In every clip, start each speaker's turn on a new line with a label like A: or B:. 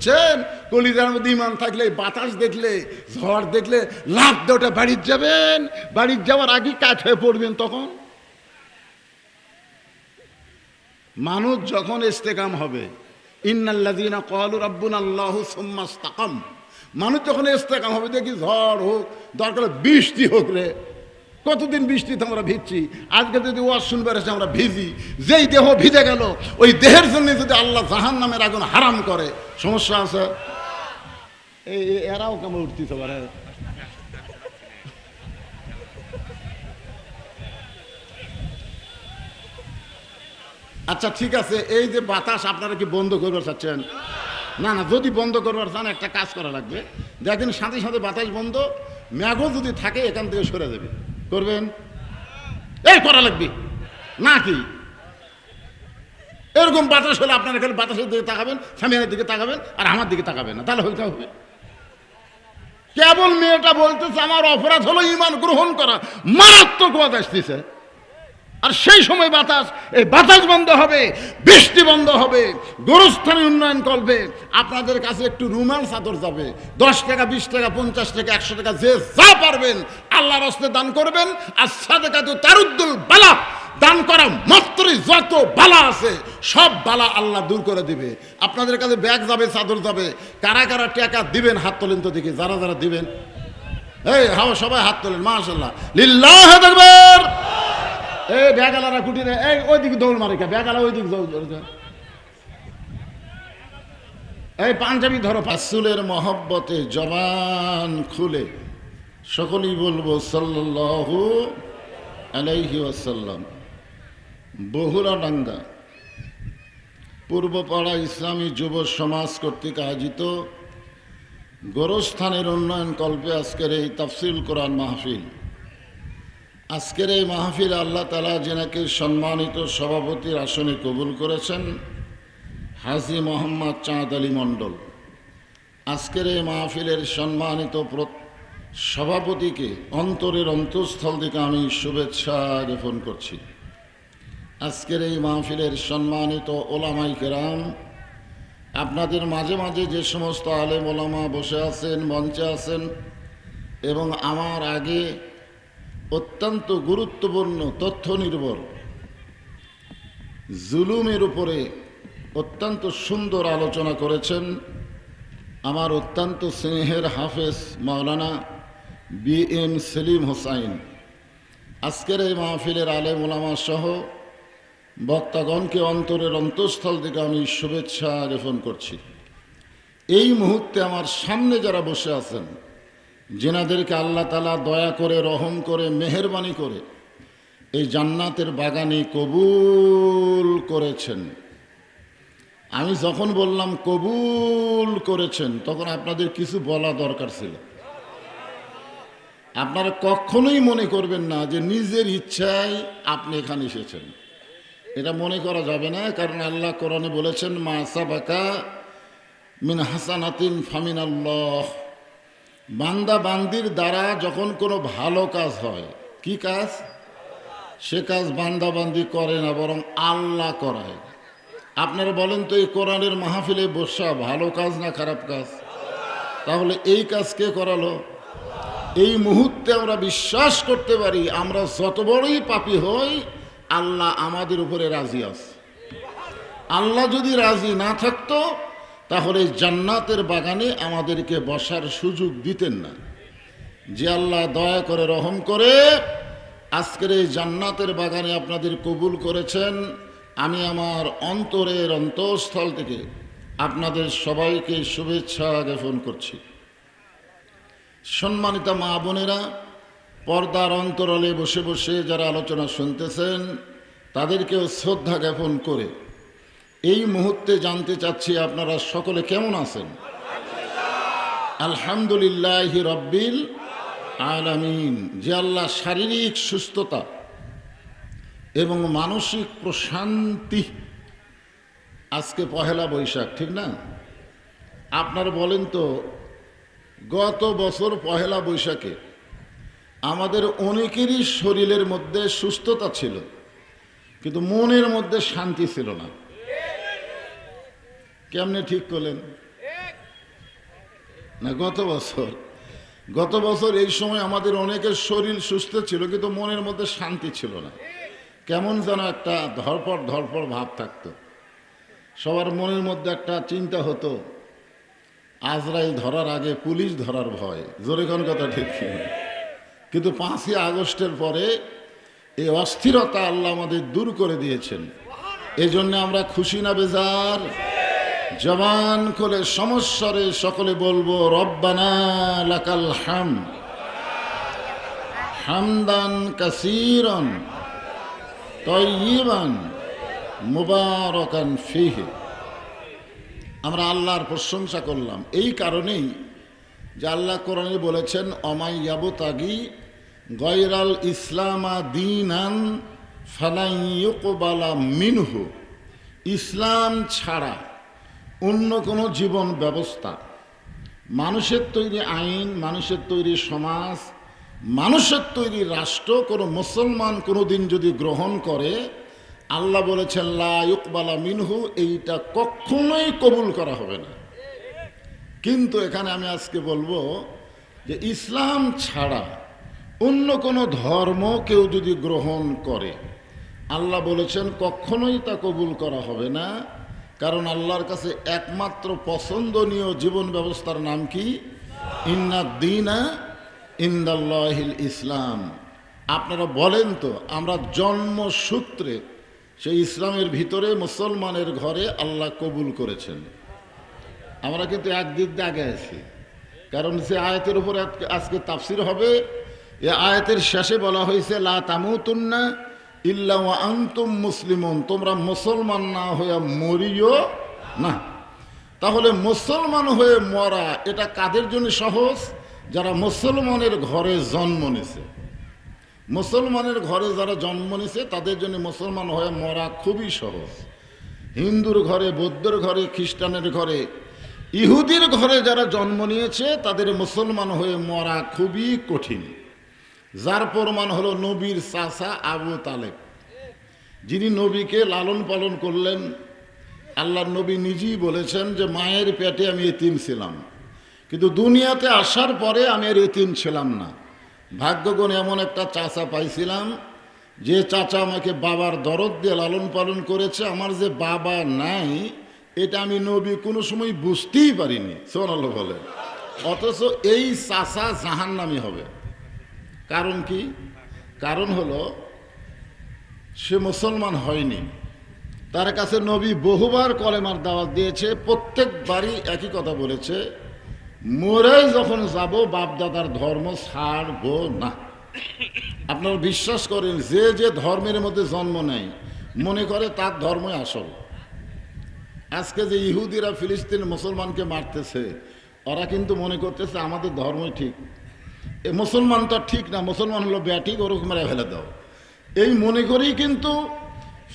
A: বুঝছেন? কলিজার মধ্যে ঈমান থাকলে, বাতাস দেখলে, ঝড় দেখলে লাফ দিয়ে ওটা বাড়ির যাবেন, বাড়ির যাওয়ার আগে কাঠ হয়ে পড়বেন। তখন মানুষ যখন ইস্তেকাম হবে, ইন্নাল্লাযীনা ক্বালু রাব্বুনাল্লাহু সুম্মা ইসতাকাম, মানুষ যখন ইস্তেকাম হবে, দেখি ঝড় হোক, দরকার বৃষ্টি হোক রে, কতদিন বৃষ্টিতে আমরা ভিজছি, আজকে যদি ওয়াজ শুনবার এসে আমরা ভিজি, যেই দেহ ভিজে গেল ওই দেহের জন্য যদি আল্লাহ জাহান্নামের আগুন হারাম করে, সমস্যা আছে? এই এরাও কেমন উঠতেছে পারে। আচ্ছা ঠিক আছে, এই যে বাতাস আপনারা কি বন্ধ করবার চাচ্ছেন? না না, যদি বন্ধ করবার চান একটা কাজ করা লাগবে, দেখেন সাথে সাথে বাতাস বন্ধ, মেঘও যদি থাকে এখান থেকে সরে যাবে, করবেন? এই করা লাগবে নাকি? এরকম বাতাস হলে আপনারা খালি বাতাসের দিকে তাকাবেন, সামিয়ানের দিকে তাকাবেন, আর আমার দিকে তাকাবেন না, তাহলে হইতে হবে। কেবল মেয়েটা বলতেছে আমার অপরাধ হলো ঈমান গ্রহণ করা, মারাত্মক ওয়াজ আসতেছে, আর সেই সময় বাতাস, এই বাতাস বন্ধ হবে, বৃষ্টি বন্ধ হবে, গোরস্থানে উন্নয়ন করবে, আপনাদের কাছে একটু রুমাল চাদর যাবে, 10 টাকা, 20 টাকা, 50 টাকা, 100 টাকা, যে যা পারবেন আল্লাহর রাস্তায় দান করবেন। আর সাদাকাতু তারুদ্দুল বালা, দান করা মাত্রই যত বালা আছে সব বালা আল্লাহ দূর করে দিবে। আপনাদের কাছে ব্যাগ যাবে, চাদর যাবে, কারা কারা টাকা দিবেন হাত তোলেন তো দেখি, যারা যারা দিবেন। এই হাও সবাই হাত তোলেন, মাশাআল্লাহ, লিল্লাহি তাকবীর। এই ব্যাগালারা কুটিরে, এই ওইদিকে দৌড় মারে, ব্যাগালা ওইদিকে দৌড় ধরে, এই পাঞ্জাবি ধরো। রাসূলের মহব্বতে জবান খুলে সকলেই বলবো সাল্লাল্লাহু আলাইহি ওয়াসাল্লাম। বহুরাডাঙ্গা পূর্বপাড়া ইসলামী যুব সমাজ কর্তৃক আয়োজিত গোরস্থানের উন্নয়ন কল্পে আজকের এই তাফসীরুল কোরআন মাহফিল। আজকের এই মাহফিল আল্লাহ তাআলা যেনাকে সম্মানিত সভাপতির আসনে কবুল করেছেন, হাজী মোহাম্মদ চাঁদ আলী মণ্ডল। আজকের এই মাহফিলের সম্মানিত সভাপতিকে অন্তরের অন্তঃস্থল থেকে আমি শুভেচ্ছা জ্ঞাপন করছি। আজকের এই মাহফিলের সম্মানিত ওলামায়ে কেরাম, আপনাদের মাঝে মাঝে যে সমস্ত আলেম ওলামা বসে আছেন, মঞ্চে আছেন, এবং আমার আগে অত্যন্ত গুরুত্বপূর্ণ তথ্য নির্ভর জুলুমের উপরে অত্যন্ত সুন্দর আলোচনা করেছেন আমার অত্যন্ত স্নেহের হাফেজ মাওলানা BM সেলিম হোসাইন। আজকের এই মাহফিলের আলেম ওলামা সহ বক্তাগণকে অন্তরের অন্তঃস্থল থেকে আমি শুভেচ্ছা জ্ঞাপন করছি। এই মুহূর্তে আমার সামনে যারা বসে আছেন, যেনাদেরকে আল্লাহ তাআলা দয়া করে, রহম করে, মেহেরবানি করে এই জান্নাতের বাগানে কবুল করেছেন, আমি যখন বললাম কবুল করেছেন তখন আপনাদের কিছু বলা দরকার ছিল। আপনারা কখনোই মনে করবেন না যে নিজের ইচ্ছায় আপনি এখানে এসেছেন, এটা মনে করা যাবে না। কারণ আল্লাহ কোরআনে বলেছেন, মা সাবাকা মিন হাসানাতিন ফামিনাল্লাহ। বান্দা বান্দির দ্বারা যখন কোনো ভালো কাজ হয়, কি কাজ? সে কাজ বান্দা বান্দি করে না, বরং আল্লাহ করায়। আপনারা বলেন তো, এই কোরআনের মাহফিলে বসা ভালো কাজ না খারাপ কাজ? তাহলে এই কাজ কে করালো? এই মুহূর্তে আমরা বিশ্বাস করতে পারি, আমরা যত বড়ই পাপী হই, আল্লাহ আমাদের উপরে রাজি আছে। আল্লাহ যদি রাজি না থাকতো তাহলে জান্নাতের বাগানে আমাদেরকে বসার সুযোগ দিতেন না। যে আল্লাহ দয়া করে, রহম করে আজকের এই জান্নাতের বাগানে আপনাদের কবুল করেছেন, আমি আমার অন্তরের অন্তঃস্থল থেকে আপনাদের সবাইকে শুভেচ্ছা জ্ঞাপন করছি। সম্মানিত মা বোনেরা, পর্দার অন্তরালে বসে বসে যারা আলোচনা শুনতেছেন, তাদেরকেও শ্রদ্ধা জ্ঞাপন করে এই মুহূর্তে জানতে চাচ্ছি আপনারা সকলে কেমন আছেন? আলহামদুলিল্লাহি রব্বিল আলামিন। যে আল্লাহ শারীরিক সুস্থতা এবং মানসিক প্রশান্তি, আজকে পহেলা বৈশাখ, ঠিক না? আপনারা বলেন তো, গত বছর পহেলা বৈশাখে আমাদের অনেকেরই শরীরের মধ্যে সুস্থতা ছিল, কিন্তু মনের মধ্যে শান্তি ছিল না। কেমনে ঠিক করলেন? না গত বছর এই সময় আমাদের অনেকের শরীর সুস্থ ছিল, কিন্তু মনের মধ্যে শান্তি ছিল না। কেমন যেন একটা ধরপড় ভাব থাকতো। সবার মনের মধ্যে একটা চিন্তা হতো, আজরাইল ধরার আগে পুলিশ ধরার ভয়। জোরে কোন কথা ঠিক ছিল। কিন্তু 5ই আগস্টের পরে এই অস্থিরতা আল্লাহ আমাদের দূর করে দিয়েছেন। এই জন্য আমরা খুশি না বেজার? জবান খুলে সমস্বরে সকলে বলবো, রব্বানা লাকাল হামদ হামদান কাসীরান তাইয়িবান মুবারাকান ফীহি। আমরা আল্লাহর প্রশংসা করলাম এই কারণেই যে আল্লাহ কোরআনে বলেছেন, অমাইয়াবতাগি গয়রাল ইসলামা দীনান ফালাই ইউকবালা মিনহু। ইসলাম ছাড়া অন্য কোনো জীবন ব্যবস্থা, মানুষের তৈরি আইন, মানুষের তৈরি সমাজ, মানুষের তৈরি রাষ্ট্র কোনো মুসলমান কোনো দিন যদি গ্রহণ করে, আল্লাহ বলেছেন লা ইউকবালা মিনহু, এইটা কখনোই কবুল করা হবে না। কিন্তু এখানে আমি আজকে বলবো যে ইসলাম ছাড়া অন্য কোনো ধর্ম কেউ যদি গ্রহণ করে, আল্লাহ বলেছেন কখনোই তা কবুল করা হবে না। কারণ আল্লাহর কাছে একমাত্র পছন্দনীয় জীবন ব্যবস্থার নাম কি? ইন্নাদ দীনা ইনদাল্লাহিল ইসলাম। আপনারা বলেন তো, আমরা জন্মসূত্রে সেই ইসলামের ভিতরে মুসলমানের ঘরে আল্লাহ কবুল করেছেন। আমরা কিন্তু একদিক দিয়ে আগে আছি, কারণ সে আয়াতের উপর আজকে তাফসির হবে। এ আয়াতের শেষে বলা হয়েছে লা তামুতুন্না ইল্লা ওয়া আনতুম মুসলিমুন, তোমরা মুসলমান না হয়ে মরিও না। তাহলে মুসলমান হয়ে মরা এটা কাদের জন্য সহজ? যারা মুসলমানের ঘরে জন্ম নিছে। মুসলমানের ঘরে যারা জন্ম নিছে তাদের জন্য মুসলমান হয়ে মরা খুবই সহজ। হিন্দুর ঘরে, বৌদ্ধের ঘরে, খ্রিস্টানের ঘরে, ইহুদির ঘরে যারা জন্ম নিয়েছে তাদের মুসলমান হয়ে মরা খুবই কঠিন। যার প্রমাণ হলো নবীর চাচা আবু তালেব, যিনি নবীকে লালন পালন করলেন। আল্লাহর নবী নিজেই বলেছেন যে মায়ের পেটে আমি এতিম ছিলাম, কিন্তু দুনিয়াতে আসার পরে আমি আর এতিম ছিলাম না। ভাগ্যগুণে এমন একটা চাচা পাইছিলাম যে চাচা আমাকে বাবার দরদ দিয়ে লালন পালন করেছে। আমার যে বাবা নাই এটা আমি নবী কোনো সময় বুঝতেই পারিনি। সুবহানাল্লাহ বলে। অথচ এই চাচা জাহান্নামী হবে। কারণ কি? কারণ হলো সে মুসলমান হয়নি। তার কাছে নবী বহুবার কলেমার দাওয়াত দিয়েছে, প্রত্যেকবারই একই কথা বলেছে, মরে যখন যাব বাপদাদার ধর্ম ছাড়ব না। আপনারা বিশ্বাস করেন, যে যে ধর্মের মধ্যে জন্ম নেয় মনে করে তার ধর্মই আসল। আজকে যে ইহুদিরা ফিলিস্তিন মুসলমানকে মারতেছে, ওরা কিন্তু মনে করতেছে আমাদের ধর্মই ঠিক। এ মুসলমান তো ঠিক না, মুসলমান হলো ব্যাটিক, ওরকম মেরে ফেলে দাও, এই মনে করেই কিন্তু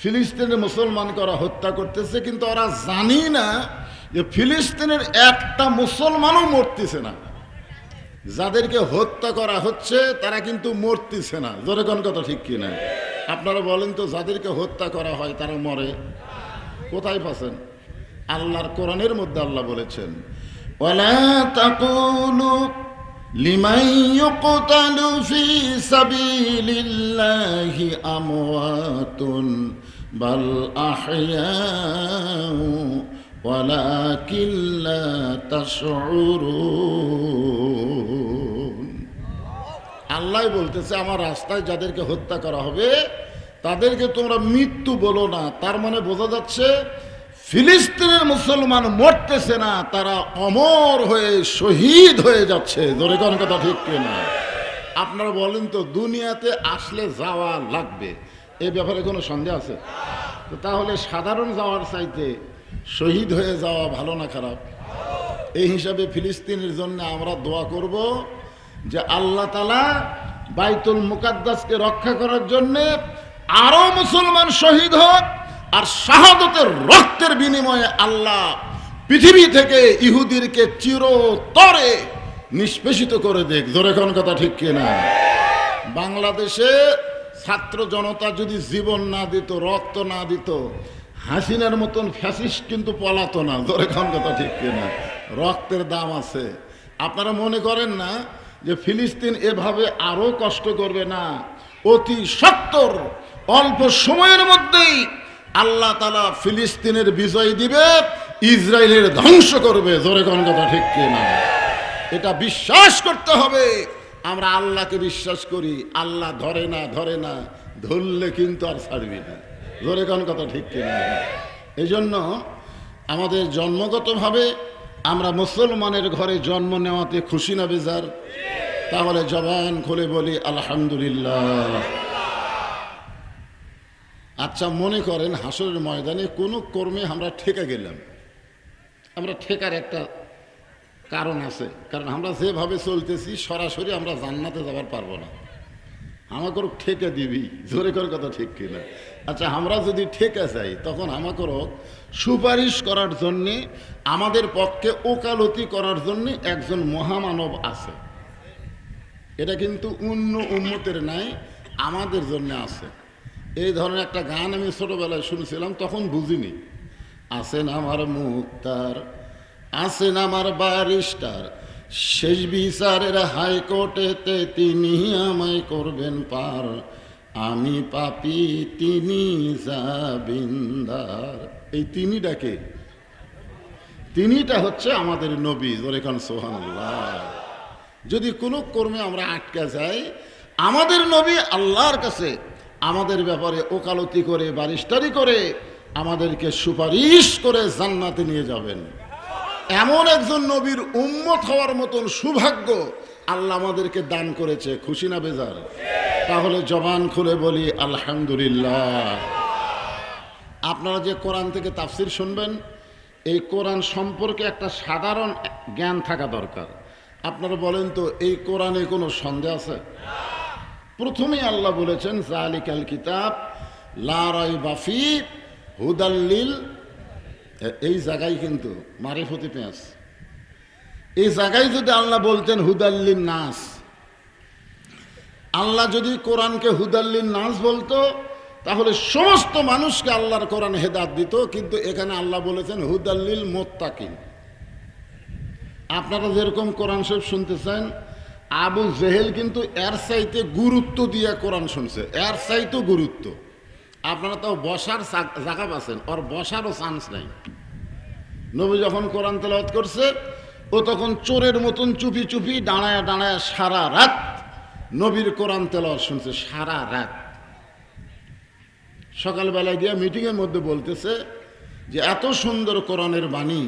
A: ফিলিস্তিনের মুসলমানকে ওরা হত্যা করতেছে। কিন্তু ওরা জানি না যে ফিলিস্তিনের একটা মুসলমানও মরতেছে না। যাদেরকে হত্যা করা হচ্ছে তারা কিন্তু মরতেছে না। জোরে কোন কথা ঠিক কিনা? আপনারা বলেন তো, যাদেরকে হত্যা করা হয় তারা মরে কোথায় পাচ্ছেন? আল্লাহর কোরআনের মধ্যে আল্লাহ বলেছেন, ওয়ালা তাকুলু লিমান ইউকতালু ফি সাবিলিল্লাহি আমওয়াতুন বাল আহইয়াউ ওয়ালাকিন লা তাশউরুন। আল্লাহ বলতেছে, আমার রাস্তায় যাদেরকে হত্যা করা হবে তাদেরকে তোমরা মৃত্যু বলো না। তার মানে বোঝা যাচ্ছে ফিলিস্তিনের মুসলমান মরতেছে না, তারা অমর হয়ে শহীদ হয়ে যাচ্ছে। জোরে কোন কথা ঠিক কিনা? আপনারা বলেন তো, দুনিয়াতে আসলে যাওয়া লাগবে, এই ব্যাপারে কোনো সন্দেহ আছে? তো তাহলে সাধারণ যাওয়ার চাইতে শহীদ হয়ে যাওয়া ভালো না খারাপ? এই হিসাবে ফিলিস্তিনের জন্য আমরা দোয়া করব যে আল্লাহ তাআলা বাইতুল মুকাদ্দাসকে রক্ষা করার জন্য আরো মুসলমান শহীদ হোক, আর শাহাদতের রক্তের বিনিময়ে আল্লাহ পৃথিবী থেকে ইহুদিরকে চিরতরে নিষ্পেষিত করে দেখ। জোরে কোন কথা ঠিক কিনা? বাংলাদেশে ছাত্র জনতা যদি জীবন না দিত, রক্ত না দিত, হাসিনার মতন ফ্যাসিস্ট কিন্তু পলাতো না। জোরে কোন কথা ঠিক কিনা? রক্তের দাম আছে। আপনারা মনে করেন না যে ফিলিস্তিন এভাবে আরো কষ্ট করবে না, অতি সত্বর অল্প সময়ের মধ্যেই আল্লাহ তাআলা ফিলিস্তিনের বিজয় দিবে, ইসরায়েলের ধ্বংস করবে। জোরে কোন কথা ঠিক কিনা? এটা বিশ্বাস করতে হবে। আমরা আল্লাহকে বিশ্বাস করি, আল্লাহ ধরে না ধরলে কিন্তু আর ছাড়বি না। জোরে কোন কথা ঠিক কিনা? এই জন্য আমাদের জন্মগতভাবে আমরা মুসলমানের ঘরে জন্ম নেওয়াতে খুশি না বেজার? তাহলে জবান খুলে বলি আলহামদুলিল্লাহ। আচ্ছা, মনে করেন হাসরের ময়দানে কোনো কর্মে আমরা ঠেকে গেলাম। আমরা ঠেকার একটা কারণ আছে, কারণ আমরা যেভাবে চলতেছি সরাসরি আমরা জান্নাতে যাবার পারবো না। আমাকেও ঠেকে দিবি, জোরে করে কথা ঠিক কিনা? আচ্ছা, আমরা যদি ঠেকে যাই তখন আমাকেও সুপারিশ করার জন্যে, আমাদের পক্ষে ওকালতি করার জন্যে একজন মহামানব আছে। এটা কিন্তু অন্য উম্মতের নাই, আমাদের জন্য আছে। এই ধরনের একটা গান আমি ছোটবেলায় শুনেছিলাম, তখন বুঝিনি। আছেন আমার মুক্তার, আছেন আমার ব্যারিস্টার, শেষ বিচারের হাইকোর্টেতে তিনি আমায় করবেন পার, আমি পাপী তিনি জামিনদার। এই তিনি ডাকে, তিনিটা হচ্ছে আমাদের নবী। জোরে কোন সুবহানাল্লাহ। যদি কোনো কর্মে আমরা আটকে যাই, আমাদের নবী আল্লাহর কাছে আমাদের ব্যাপারে ওকালতি করে, ব্যারিস্টারি করে, আমাদেরকে সুপারিশ করে জান্নাতে নিয়ে যাবেন। এমন একজন নবীর উম্মত হওয়ার মতন সৌভাগ্য আল্লাহ আমাদেরকে দান করেছে। খুশি না বেজার? তাহলে জবান খুলে বলি আলহামদুলিল্লাহ। আপনারা যে কোরআন থেকে তাফসির শুনবেন, এই কোরআন সম্পর্কে একটা সাধারণ জ্ঞান থাকা দরকার। আপনারা বলেন তো, এই কোরআনে কোনো সন্দেহ আছে? প্রথমেই আল্লাহ বলেছেন যালিকাল কিতাব লা রাইবা ফীহি হুদাল লিল, এই জায়গায় কিন্তু মারিফতি পেঁয়াজ, এই জায়গায় যদি আল্লাহ বলতেন হুদাল্লিন নাস, আল্লাহ যদি কোরআনকে হুদাল্লিন নাস বলতো, তাহলে সমস্ত মানুষকে আল্লাহর কোরআন হেদায়েত দিত। কিন্তু এখানে আল্লাহ বলেছেন হুদাল্লিল মুত্তাকিন। আপনারা যেরকম কোরআন শরীফ শুনতেছেন, আবু জেহেল কিন্তু এর চাইতে গুরুত্ব দিয়ে কোরআন শুনছে, এর চাইতে গুরুত্ব। আপনারা তো বসার জায়গা পাচ্ছেন, ওর বসারও চান্স নাই। নবী যখন কোরআন তেলাওয়াত করছে, ও তখন চোরের মতন চুপি চুপি দাঁড়ায় দাঁড়ায় সারা রাত নবীর কোরআন তেলাওয়াত শুনছে, সারা রাত। সকালবেলায় গিয়ে মিটিংয়ের মধ্যে বলতেছে যে এত সুন্দর কোরআনের বাণী,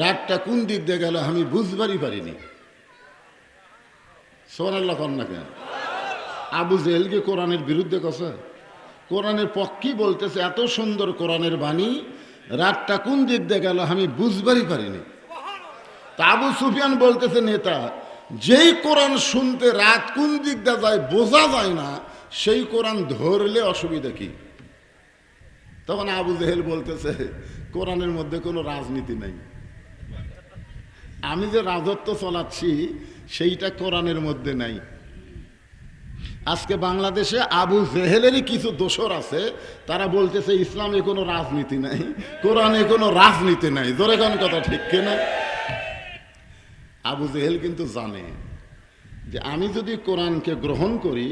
A: রাতটা কোন দিক দিয়ে গেল আমি বুঝবারই পারিনি। সুবহানাল্লাহ কন্যা কেন? আবু জেহেলকে কোরআনের বিরুদ্ধে কথা, কোরআনের পক্ষেই বলতেছে এত সুন্দর কোরআনের বাণী, রাতটা কোন দিক দিয়ে গেল আমি বুঝবারই পারিনি। তা আবু সুফিয়ান বলতেছে, নেতা, যেই কোরআন শুনতে রাত কোন দিক দিয়ে যায় বোঝা যায় না, সেই কোরআন ধরলে অসুবিধা কি? তখন আবু জেহেল বলতেছে, কোরআনের মধ্যে কোনো রাজনীতি নাই, আমি যে রাজত্ব চালাচ্ছি সেইটা কোরআনের মধ্যে নাই। আজকে বাংলাদেশে আবু জেহেলেরই কিছু দোসর আছে, তারা বলতেছে ইসলামে কোনো রাজনীতি নাই, কোরআনে কোনো রাজনীতি নাই। জোরে কোন কথা ঠিক কিনা? আবু জেহেল কিন্তু জানে যে আমি যদি কোরআনকে গ্রহণ করি,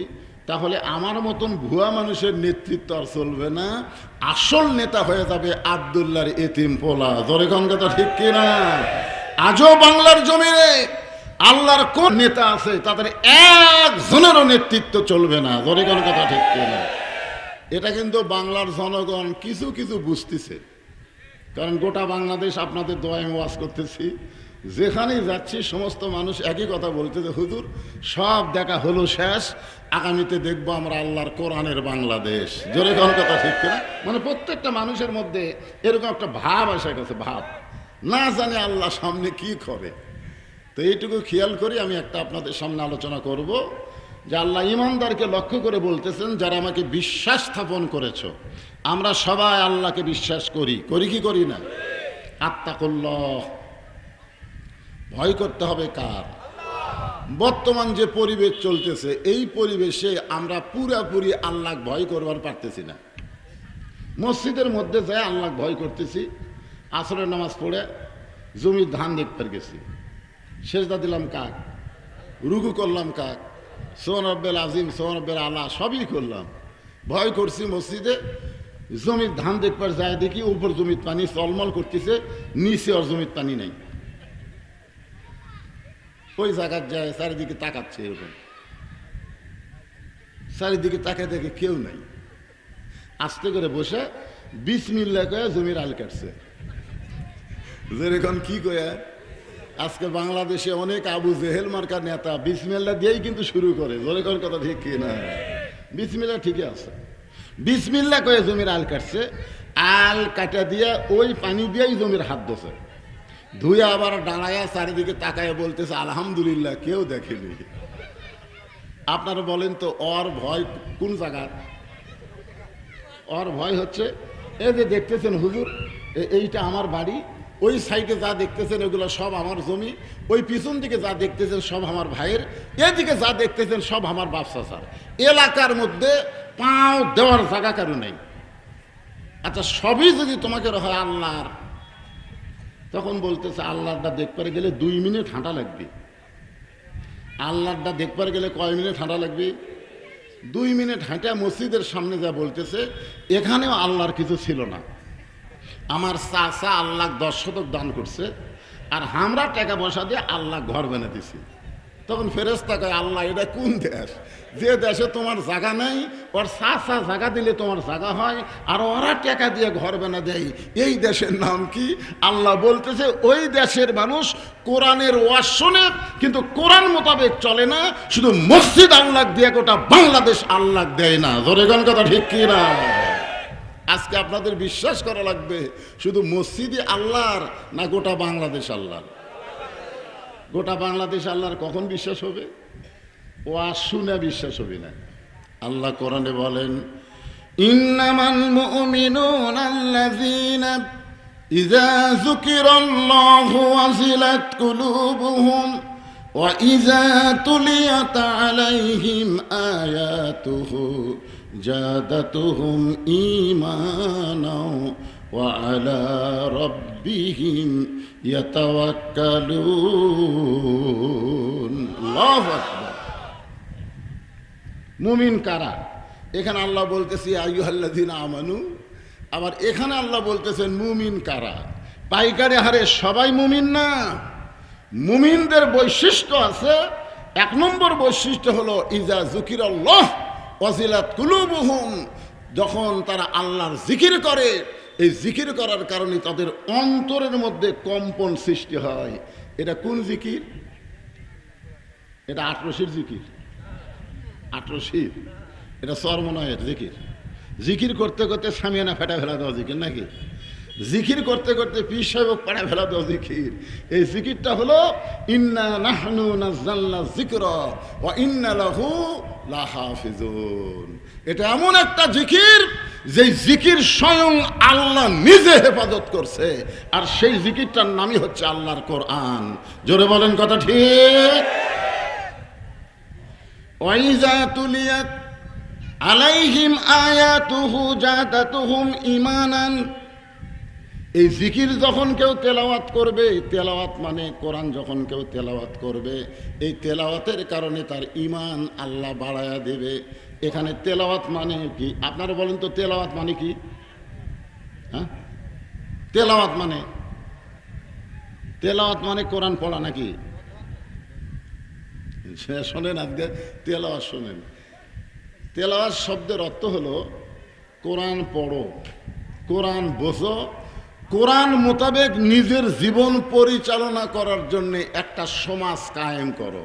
A: তাহলে আমার মতন ভুয়া মানুষের নেতৃত্ব আর চলবে না, আসল নেতা হয়ে যাবে আব্দুল্লাহর এতিম পোলা। জোরে কোন কথা ঠিক কিনা? আজও বাংলার জমিনে আল্লাহর কোন নেতা আছে, তাদের একজনেরও নেতৃত্ব চলবে না। জোরে কোন কথা ঠিক কিনা? এটা কিন্তু বাংলার জনগণ কিছু কিছু বুঝতেছে, কারণ গোটা বাংলাদেশ আপনাদের দোয়ায় ওয়াজ করতেছি, যেখানেই যাচ্ছি সমস্ত মানুষ একই কথা বলতেছে, হুজুর সব দেখা হলো শেষ, আগামীতে দেখবো আমরা আল্লাহর কোরআনের বাংলাদেশ। জোরে কোন কথা ঠিক কিনা? মানে প্রত্যেকটা মানুষের মধ্যে এরকম একটা ভাব এসে গেছে, ভাব, না জানে আল্লাহ সামনে কি করে। তো এইটুকু খেয়াল করি আমি একটা আপনাদের সামনে আলোচনা করব যে আল্লাহ ইমানদারকে লক্ষ্য করে বলতেছেন, যারা আমাকে বিশ্বাস স্থাপন করেছো, আমরা সবাই আল্লাহকে বিশ্বাস করি, করি কি করি না? আত্তাকুল্লাহ, ভয় করতে হবে কার? বর্তমান যে পরিবেশ চলতেছে, এই পরিবেশে আমরা পুরাপুরি আল্লাহ ভয় করবার পারতেছি না। মসজিদের মধ্যে যায় আল্লাহ ভয় করতেছি, আসরের নামাজ পড়ে জমির ধান দেখতে গেছি, সেজদা দিলাম কাক, রুকু করলাম কাক, সোহন রব্বেল আজিম, সোহন রব্বেল আলা সবই করলাম। ভয় করছি মসজিদে, জমির ধান দেখবার যায় দেখি উপর জমির পানি চলমল করতেছে, নিচে আর জমির পানি নেই। ওই জায়গার যায় চারিদিকে তাকাচ্ছে, এরকম চারিদিকে তাকায় দেখে কেউ নাই। আস্তে করে বসে বিসমিল্লাহ কয়ে জমির আল কাটছে। যেরকম কি কয়ে আজকে বাংলাদেশে অনেক আবু জেহেল মার্কার নেতা বিসমিল্লাহ দিয়েই কিন্তু শুরু করে। যেরকম কথা ঠিক কি না? বিসমিল্লাহ ঠিকই আছে, বিসমিল্লাহ কয়ে জমির আল কাটছে। আল কাটা দিয়া ওই পানি দিয়েই জমির হাত ধোছে, ধুয়ে আবার দাঁড়ায়া চারিদিকে তাকায় বলতেছে আলহামদুলিল্লাহ, কেউ দেখেনি। আপনারা বলেন তো ওর ভয় কোন জায়গার? ওর ভয় হচ্ছে এই যে দেখতেছেন হুজুর, এইটা আমার বাড়ি, ওই সাইডে যা দেখতেছেন এগুলো সব আমার জমি, ওই পিছন দিকে যা দেখতেছেন সব আমার ভাইয়ের, এদিকে যা দেখতেছেন সব আমার বাপ চাচার। এলাকার মধ্যে পাও দেওয়ার জায়গা কারো নেই। আচ্ছা, সবই যদি তোমাকে হয় আল্লাহর, তখন বলতেছে আল্লাহটা দেখবার গেলে 2 মিনিট হাঁটা লাগবে। আল্লাহটা দেখবার গেলে কয় মিনিট হাঁটা লাগবে? 2 মিনিট হাঁটা মসজিদের সামনে যা বলতেছে এখানেও আল্লাহর কিছু ছিল না, আমার চাচা আল্লাহ 10 শতক দান করছে, আর আমরা টাকা পয়সা দিয়ে আল্লাহ ঘর বানিয়ে দিছি। তখন ফেরেশতা কয় আল্লাহ এটা কোন দেশ, যে দেশে তোমার জায়গা নেই, ওর চাচা জায়গা দিলে তোমার জায়গা হয়, আর ওরা টাকা দিয়ে ঘর বানা দেয়, এই দেশের নাম কি? আল্লাহ বলতেছে ওই দেশের মানুষ কোরআনের ওয়াজ শোনে কিন্তু কোরআন মোতাবেক চলে না, শুধু মসজিদ আল্লাহ দিয়ে গোটা বাংলাদেশ আল্লাহ দেয় না। জোরে কোন কথা ঠিক কি না? আজকে আপনাদের বিশ্বাস করা লাগবে শুধু মসজিদই আল্লাহর না গোটা বাংলাদেশ আল্লাহর? গোটা বাংলাদেশ আল্লাহর কখন বিশ্বাস হবে? ও শুনে বিশ্বাস হবে না। আল্লাহ কোরআনে বলেন ইন্নামাল মুমিনুনা আল্লাযীনা ইযা যুকিরাল্লাহু ওয়াজিলাত কুলুবুহুম ওয়া ইযা তুলিয়াত আলাইহিম আয়াতুহু জাদাতুহুম ঈমানাও ওয়া আলা রাব্বিহিম ইয়াতাওয়াক্কালুন। আল্লাহু আকবার। মুমিন কারা? এখানে আল্লাহ বলতেছি আইয়ুহাল্লাযীনা আমানু, আবার এখানে আল্লাহ বলতেছেন মুমিন কারা? পাইকারি হারে সবাই মুমিন না, মুমিনদের বৈশিষ্ট্য আছে। 1 নম্বর বৈশিষ্ট্য হলো ইজা যুকিরাল্লাহ ওয়াজিলাত কুলুবুহুম, যখন তারা আল্লাহর জিকির করে, এই জিকির করার কারণে তাদের অন্তরের মধ্যে কম্পন সৃষ্টি হয়। এটা কোন জিকির? এটা আটরশির জিকির। আটরশির এটা চরমনায়ের জিকির। জিকির করতে করতে সামিয়ানা ফেটা ফেলা দেওয়া জিকির নাকি? জিকির করতে করতে পীর সাহেব পাড়া ফেলা দেওয়া জিকির। এই জিকিরটা হলো ইন্না নাহনু নাযালনা যিকরা ওয়া ইন্না লাহু লাহাফিজুন। এটা এমন একটা জিকির যে জিকির স্বয়ং আল্লাহ নিজে হেফাজত করছে, আর সেই জিকিরটার নামই হচ্ছে আল্লাহর কোরআন। জোরে বলেন কথা ঠিক? ওয়াইজা তুলিয়াত আলাইহিম আয়াতুহু জাদাতুহুম ঈমানান। এই জিকির যখন কেউ তেলাওয়াত করবে, তেলাওয়াত মানে কোরআন যখন কেউ তেলাওয়াত করবে, এই তেলাওয়াতের কারণে তার ঈমান আল্লাহ বাড়ায়া দেবে। এখানে তেলাওয়াত মানে কি আপনারা বলেন তো? তেলাওয়াত মানে কি? হ্যাঁ, তেলাওয়াত মানে কোরআন পড়া নাকি? শোনেন, আজকে তেলাওয়াত শোনেন। তেলাওয়াত শব্দের অর্থ হলো কোরআন পড়ো, কোরআন বোঝো, কোরআন মোতাবেক নিজের জীবন পরিচালনা করার জন্য একটা সমাজ কায়েম করো।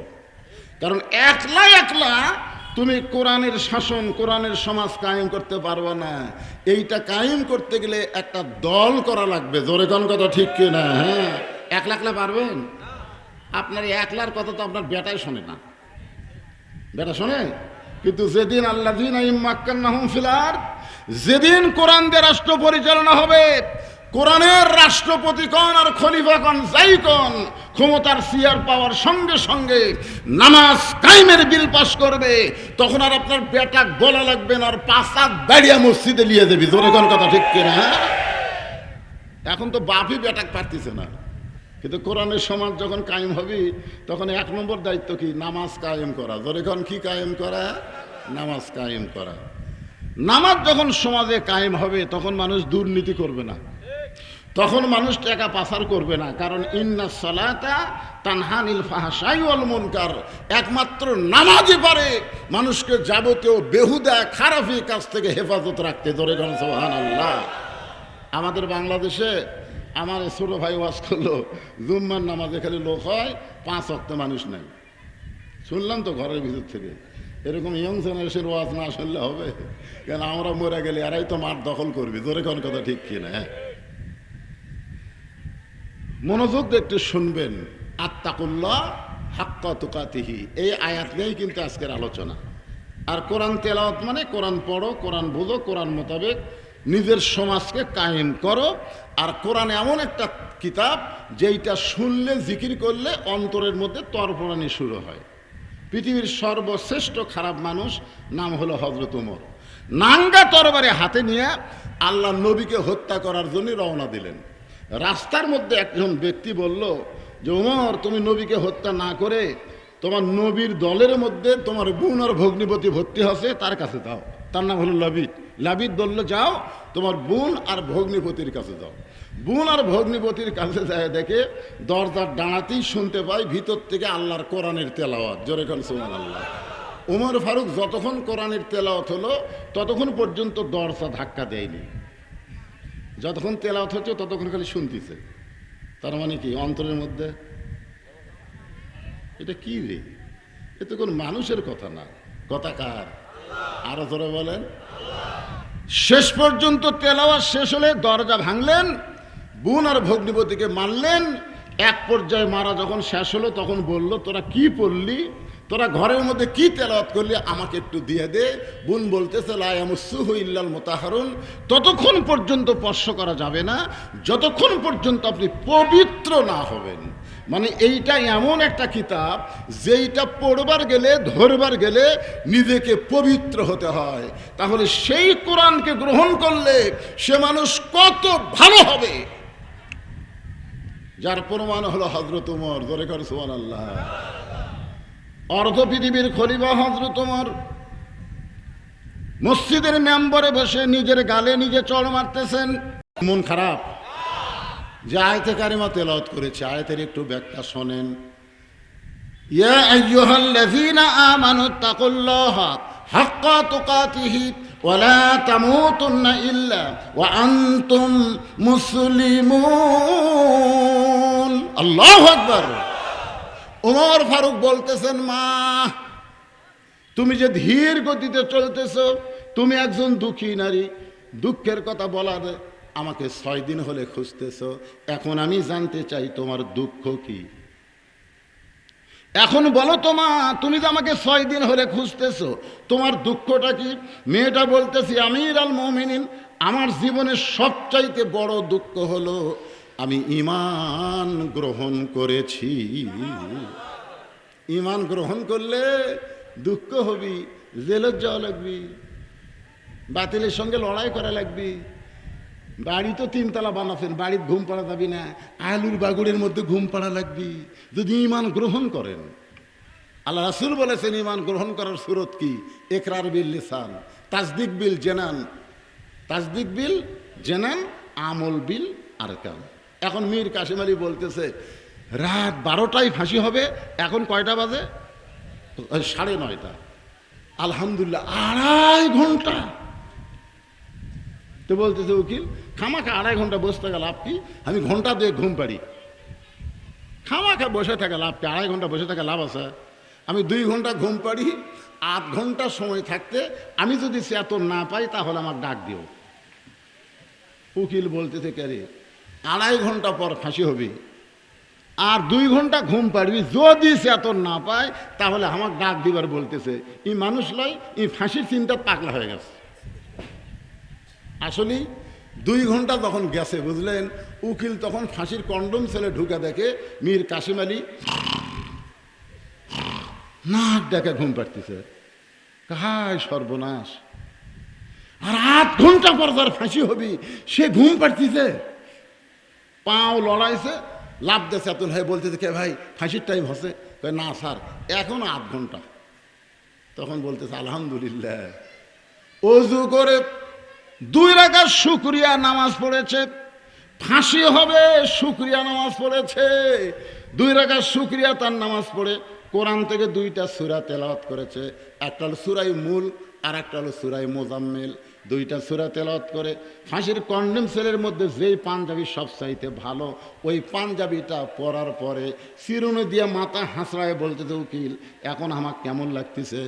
A: কারণ একলা একলা তুমি কোরআনের শাসন, কোরআনের সমাজ কায়েম করতে পারবে না। এইটা কায়েম করতে গেলে একটা দল করা লাগবে। জোরে কোন কথা ঠিক কিনা? হ্যাঁ, একলা একলা পারবেন? আপনার একলার কথা তো আপনার বেটাই শোনে না। বেটা শোনে? কিন্তু যেদিন আল্লাযীনা ইম্মাক্কান্নাহুম ফিল আরদ, যেদিন কোরআন দিয়ে রাষ্ট্র পরিচালনা হবে, কোরআনের রাষ্ট্রপতিগণ আর খলিফাগণ যাই কোন ক্ষমতার চেয়ার পাওয়ার সঙ্গে সঙ্গে নামাজ কায়েমের বিল পাস করবে, তখন আর আপনার বেটা বলা লাগবে না, আর 5 হাত দাঁড়িয়ে মসজিদে নিয়ে যাবি। জোরে কোন কথা ঠিক কিনা? এখন তো বাপই বেটাক পারতেছে না। কিন্তু কোরআনের সমাজ যখন কায়েম হবে তখন 1 নম্বর দায়িত্ব কি? নামাজ কায়েম করা। যখন কি কায়েম করা? নামাজ কায়েম করা। নামাজ যখন সমাজে কায়েম হবে তখন মানুষ দুর্নীতি করবে না, তখন মানুষ টাকা পাচার করবে না, কারণ ইন্নাস সালাতা তানহা আনিল ফাহশাই ওয়াল মুনকার। একমাত্র নামাজই পারে মানুষকে যাবতীয় বেহুদা খারাপি কাজ থেকে হেফাজত রাখতে। ধরে গেল সুবহানাল্লাহ। আমাদের বাংলাদেশে আমার ছোট ভাই ওয়াজ করলো, জুম্মার নামাজে খালি লোক হয়, 5 ওয়াক্ত মানুষ নাই। শুনলাম তো ঘরের ভিতর থেকে। এরকম ইয়ং জেনারেশন ওয়াজ না শুনলে হবে? কেন আমরা মরে গেলে এরাই তো মাঠ দখল করবি। ধরে কোন কথা ঠিক কিনা? মনোযোগ দিয়ে একটু শুনবেন। আত্তাকুল্লাহ হাক্কা তুকাতিহি, এই আয়াত নিয়েই কিন্তু আজকের আলোচনা। আর কোরআন তেলাওয়াত মানে কোরআন পড়ো, কোরআন বোঝো, কোরআন মোতাবেক নিজের সমাজকে কায়েম করো। আর কোরআন এমন একটা কিতাব যেইটা শুনলে, জিকির করলে অন্তরের মধ্যে তরফরানি শুরু হয়। পৃথিবীর সর্বশ্রেষ্ঠ খারাপ মানুষ নাম হলো হযরত ওমর। নাঙ্গা তরবারি হাতে নিয়ে আল্লাহ নবীকে হত্যা করার জন্য রওনা দিলেন। রাস্তার মধ্যে একজন ব্যক্তি বলল যে, ওমর, তুমি নবীকে হত্যা না করে তোমার নবীর দলের মধ্যে তোমার বোন আর ভগ্নিপতি ভর্তি হচ্ছে, তার কাছে যাও। তার নাম হলো লাবিদ। লাবিদ বলল, যাও তোমার বোন আর ভগ্নিপতির কাছে যাও। বোন আর ভগ্নিপতির কাছে যায়, দেখে দরজার ডানাতেই শুনতে পাই ভিতর থেকে আল্লাহর কোরআনের তেলাওয়াত। জোরে কান সুবহানাল্লাহ। ওমর ফারুক যতক্ষণ কোরআনের তেলাওয়াত হলো ততক্ষণ পর্যন্ত দরজা ধাক্কা দেয়নি। যতক্ষণ তেলাওয়াত হচ্ছে ততক্ষণ খালি শুনতেছে। তার মানে কি? অন্তরের মধ্যে এটা কি রে? এ তো কোনো মানুষের কথা না। কথা কার? আরো ধরে বলেন। শেষ পর্যন্ত তেলাওয়াত শেষ হলে দরজা ভাঙলেন, বোন আর ভগ্নিপতিকে মারলেন। এক পর্যায়ে মারা যখন শেষ হলো তখন বলল, তোরা কি পড়লি? তোরা ঘরের মধ্যে কি তেলাওয়াত করলি? আমাকে একটু দিয়ে দে। বোন বলতেছে, লা ইয়ামুসসুহু ইল্লাল মুতাহহারুন, ততক্ষণ পর্যন্ত স্পর্শ করা যাবে না যতক্ষণ পর্যন্ত আপনি পবিত্র না হবেন। মানে এইটা এমন একটা কিতাব যেইটা পড়বার গেলে, ধরবার গেলে নিজেকে পবিত্র হতে হয়। তাহলে সেই কোরআনকে গ্রহণ করলে সে মানুষ কত ভালো হবে, যার প্রমাণ হলো হযরত ওমর। জোরে করে সুবহানাল্লাহ। অর্ধ পৃথিবীর খলিফা হযরত ওমর মসজিদের মেম্বরে বসে নিজের গালে নিজে চড় মারতেছেন। মন খারাপ যে আয়াতে কারিমা তেলাওয়াত করেছে, আয়াতের একটু ব্যাখ্যা শোনেন। ইয়া আইয়ুহাল্লাযীনা আমানুত্তাকুল্লাহা হাক্কা তুকাতিহি ওয়া লা তামুতুন্না ইল্লা ওয়া আনতুম মুসলিমুন। আল্লাহু আকবার। ওমর ফারুক বলতেছেন, মা, তুমি যে ধীর গতিতে চলতেছো, তুমি একজন দুঃখী নারী, দুঃখের কথা বলার আমাকে 6 দিন হলে খুঁজতেছো। এখন আমি জানতে চাই তোমার দুঃখ কি? এখন বলো তো মা, তুমি যে আমাকে 6 দিন হলে খুঁজতেছো, তোমার দুঃখটা কি? মেয়েটা বলতেছি, আমির আল মুমিনিন, আমার জীবনের সবচাইতে বড় দুঃখ হলো আমি ঈমান গ্রহণ করেছি। ঈমান গ্রহণ করলে দুঃখ হবি, জেলত যাওয়া লাগবি, বাতিলের সঙ্গে লড়াই করা লাগবি। বাড়ি তো 3 তলা বানাচ্ছেন, বাড়ির ঘুম পাড়া যাবি না, আলুর বাগুড়ের মধ্যে ঘুম পাড়া লাগবি যদি ঈমান গ্রহণ করেন। আল্লাহ রাসূল বলেছেন ঈমান গ্রহণ করার সুরত কি? ইকরার বিল লিসান, তাসদিক বিল জানান, তাসদিক বিল জানান, আমল বিল আরকান। এখন মীর কাসিম আলী বলতেছে রাত 12টায় ফাঁসি হবে, এখন কয়টা বাজে? 9:30। আলহামদুলিল্লাহ, 2.5 ঘন্টা। তো বলতেছে উকিল, খামাখা 2.5 ঘন্টা বসে থাকা লাভ কি? আমি ঘন্টা 2 ঘুম পাড়ি। খামাখা বসে থাকা লাভ কি? 2.5 ঘন্টা বসে থাকা লাভ আছে? আমি 2 ঘন্টা ঘুম পাড়ি। 8 ঘন্টা সময় থাকতে আমি যদি চেতন না পাই তাহলে আমার ডাক দিও। উকিল বলতেছে, কে রে, 2.5 ঘন্টা পর ফাঁসি হবে, আর 2 ঘন্টা ঘুম পাড়বি, যদি চেতন না পায় তাহলে আমার ডাক দিবার বলতেছে। এই মানুষ লয়, এই ফাঁসির চিন্তা পাগলা হয়ে গেছে। আসলে 2 ঘন্টা যখন গেছে, বুঝলেন, উকিল তখন ফাঁসির কন্ডম ছেলে ঢুকে দেখে মীর কাসিম আলী নাক ডেকে ঘুম পাড়তেছে। হায় সর্বনাশ, আর 8 ঘন্টা পর যার ফাঁসি হবি সে ঘুম পাড়তেছে। পাও লড়াইছে, লাভ দেশে এত হয়ে বলতেছে কে ভাই ফাঁসির টাইম হচ্ছে, না স্যার এখনো 8 ঘন্টা। তখন বলতেছে আলহামদুলিল্লাহ, অজু করে 2 রাকাত শুকরিয়া নামাজ পড়েছে, ফাঁসি হবে শুকরিয়া নামাজ পড়েছে। 2 রাকাত শুকরিয়া তার নামাজ পড়ে কোরআন থেকে 2টা সূরা তেলাওয়াত করেছে, একটা হলো সূরা মূল আর একটা হলো সূরা মুজাম্মিল। 2টা সূরা তেলাওয়াত করে ফাঁসির কন্ডেম সেলের মধ্যে যেই পাঞ্জাবি সবচাইতে ভালো, ওই পাঞ্জাবিটা পরার পরে চিরুনি দিয়ে মাথা হাসড়ায় বলতেছে উকিল এখন আমার কেমন লাগতেছে,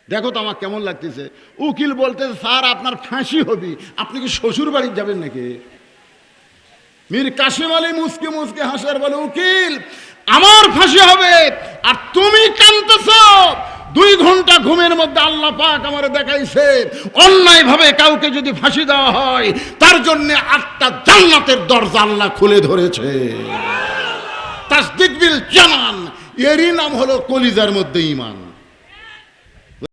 A: দেখো তো আমার কেমন লাগতেছে। উকিল বলতেছে স্যার আপনার ফাঁসি হবে, আপনি কি শ্বশুর বাড়ি যাবেন নাকি? মীর কাসিম আলী মুসকে মুসকে হাসার বলে উকিল আমার ফাঁসি হবে আর তুমি কাঁদতেছ। 2 ঘন্টা ঘুমের মধ্যে আল্লাহ পাক আমার দেখাইছে অন্যায় ভাবে কাউকে যদি ফাঁসি দেওয়া হয় তার জন্য 8টা জান্নাতের দরজা আল্লাহ খুলে ধরেছে। তাসদিক বিল জানান, এরই নাম হলো কলিজার মধ্যে ঈমান।